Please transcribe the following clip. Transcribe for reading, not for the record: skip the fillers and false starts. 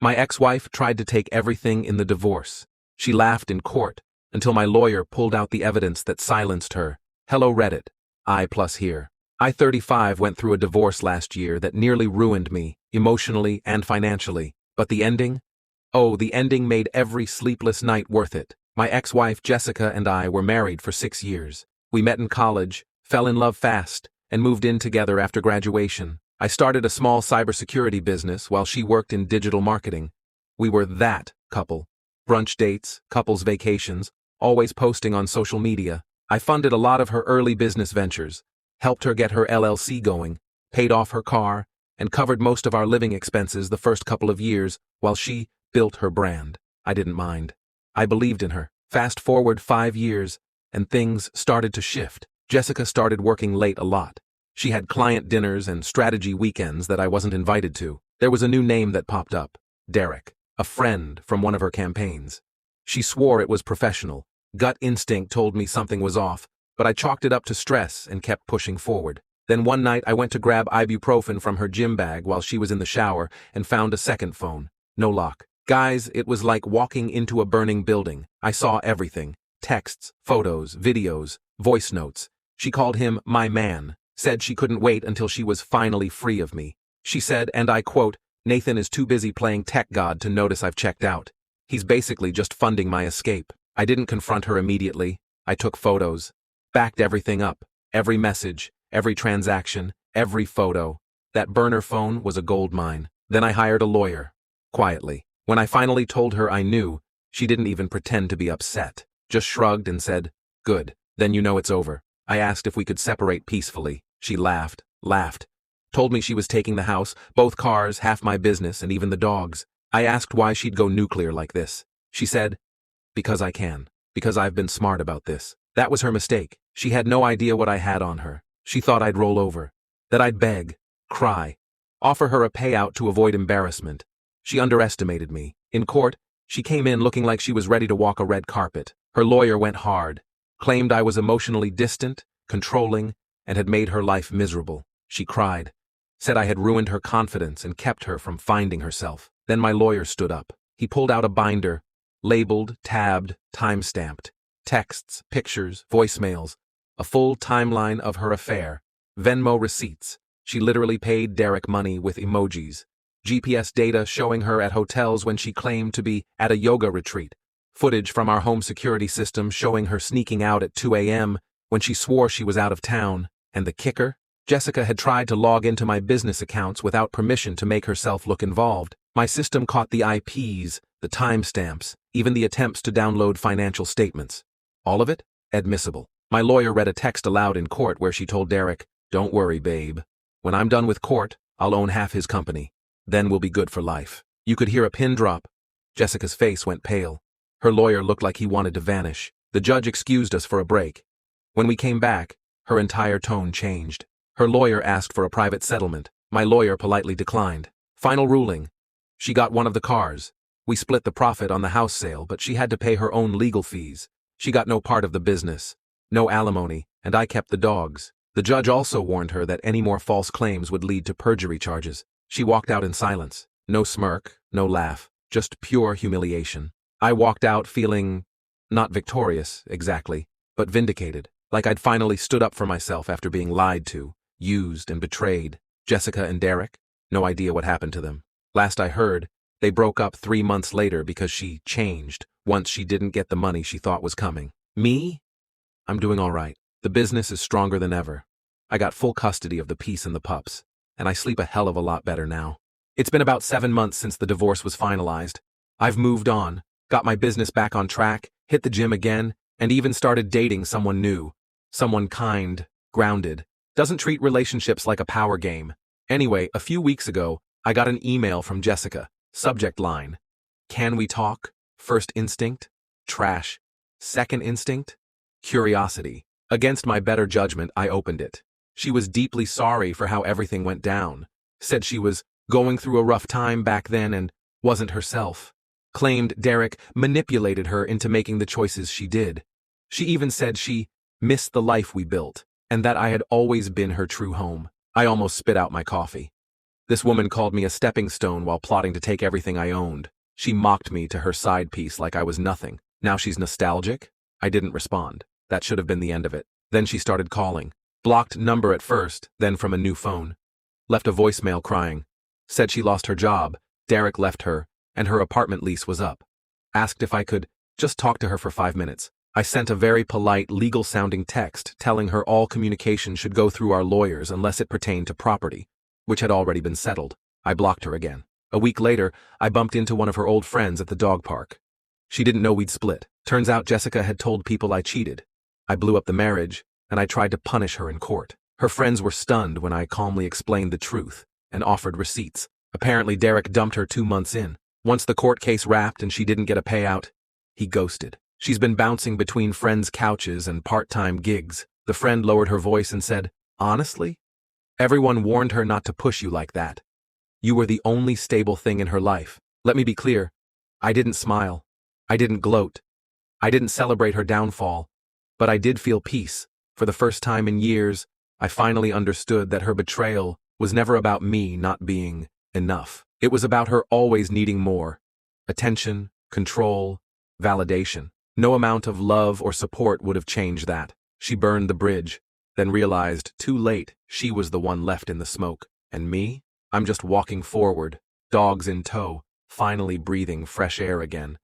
My ex-wife tried to take everything in the divorce. She laughed in court until my lawyer pulled out the evidence that silenced her. Hello Reddit. I plus here. I 35 went through a divorce last year that nearly ruined me, emotionally and financially. But the ending? Oh, the ending made every sleepless night worth it. My ex-wife Jessica and I were married for 6 years. We met in college, fell in love fast, and moved in together after graduation. I started a small cybersecurity business while she worked in digital marketing. We were that couple. Brunch dates, couples vacations, always posting on social media. I funded a lot of her early business ventures, helped her get her LLC going, paid off her car, and covered most of our living expenses the first couple of years while she built her brand. I didn't mind. I believed in her. Fast forward 5 years, and things started to shift. Jessica started working late a lot. She had client dinners and strategy weekends that I wasn't invited to. There was a new name that popped up. Derek, a friend from one of her campaigns. She swore it was professional. Gut instinct told me something was off, but I chalked it up to stress and kept pushing forward. Then one night I went to grab ibuprofen from her gym bag while she was in the shower and found a second phone. No lock. Guys, it was like walking into a burning building. I saw everything. Texts, photos, videos, voice notes. She called him my man, said she couldn't wait until she was finally free of me. She said, and I quote, "Nathan is too busy playing tech god to notice I've checked out. He's basically just funding my escape." I didn't confront her immediately. I took photos, backed everything up, every message, every transaction, every photo. That burner phone was a gold mine. Then I hired a lawyer, quietly. When I finally told her I knew, she didn't even pretend to be upset, just shrugged and said, "Good, then you know it's over." I asked if we could separate peacefully. She laughed, told me she was taking the house, both cars, half my business, and even the dogs. I asked why she'd go nuclear like this. She said, "Because I can. Because I've been smart about this." That was her mistake. She had no idea what I had on her. She thought I'd roll over, that I'd beg, cry, offer her a payout to avoid embarrassment. She underestimated me. In court, she came in looking like she was ready to walk a red carpet. Her lawyer went hard, claimed I was emotionally distant, controlling, and had made her life miserable. She cried, said I had ruined her confidence and kept her from finding herself. Then my lawyer stood up. He pulled out a binder, labeled, tabbed, time-stamped. Texts, pictures, voicemails, a full timeline of her affair, Venmo receipts. She literally paid Derek money with emojis. GPS data showing her at hotels when she claimed to be at a yoga retreat. Footage from our home security system showing her sneaking out at 2 a.m. when she swore she was out of town. And the kicker? Jessica had tried to log into my business accounts without permission to make herself look involved. My system caught the IPs, the timestamps, even the attempts to download financial statements. All of it? Admissible. My lawyer read a text aloud in court where she told Derek, "Don't worry, babe. When I'm done with court, I'll own half his company. Then we'll be good for life." You could hear a pin drop. Jessica's face went pale. Her lawyer looked like he wanted to vanish. The judge excused us for a break. When we came back, her entire tone changed. Her lawyer asked for a private settlement. My lawyer politely declined. Final ruling. She got one of the cars. We split the profit on the house sale, but she had to pay her own legal fees. She got no part of the business, no alimony, and I kept the dogs. The judge also warned her that any more false claims would lead to perjury charges. She walked out in silence. No smirk, no laugh, just pure humiliation. I walked out feeling not victorious, exactly, but vindicated, like I'd finally stood up for myself after being lied to, used, and betrayed. Jessica and Derek? No idea what happened to them. Last I heard, they broke up 3 months later because she changed once she didn't get the money she thought was coming. Me? I'm doing all right. The business is stronger than ever. I got full custody of the piece and the pups, and I sleep a hell of a lot better now. It's been about 7 months since the divorce was finalized. I've moved on, got my business back on track, hit the gym again, and even started dating someone new. Someone kind, grounded, doesn't treat relationships like a power game. Anyway, a few weeks ago, I got an email from Jessica. Subject line: "Can we talk? First instinct? Trash. Second instinct? Curiosity." Against my better judgment, I opened it. She was deeply sorry for how everything went down. Said she was going through a rough time back then and wasn't herself. Claimed Derek manipulated her into making the choices she did. She even said she missed the life we built, and that I had always been her true home. I almost spit out my coffee. This woman called me a stepping stone while plotting to take everything I owned. She mocked me to her side piece like I was nothing. Now she's nostalgic? I didn't respond. That should have been the end of it. Then she started calling. Blocked number at first, then from a new phone. Left a voicemail crying. Said she lost her job, Derek left her, and her apartment lease was up. Asked if I could just talk to her for 5 minutes. I sent a very polite, legal-sounding text telling her all communication should go through our lawyers unless it pertained to property, which had already been settled. I blocked her again. A week later, I bumped into one of her old friends at the dog park. She didn't know we'd split. Turns out Jessica had told people I cheated. I blew up the marriage, and I tried to punish her in court. Her friends were stunned when I calmly explained the truth and offered receipts. Apparently Derek dumped her 2 months in. Once the court case wrapped and she didn't get a payout, he ghosted. She's been bouncing between friends' couches and part-time gigs. The friend lowered her voice and said, "Honestly? Everyone warned her not to push you like that. You were the only stable thing in her life." Let me be clear. I didn't smile. I didn't gloat. I didn't celebrate her downfall. But I did feel peace. For the first time in years, I finally understood that her betrayal was never about me not being enough. It was about her always needing more. Attention, control, validation. No amount of love or support would have changed that. She burned the bridge, then realized, too late, she was the one left in the smoke. And me? I'm just walking forward, dogs in tow, finally breathing fresh air again.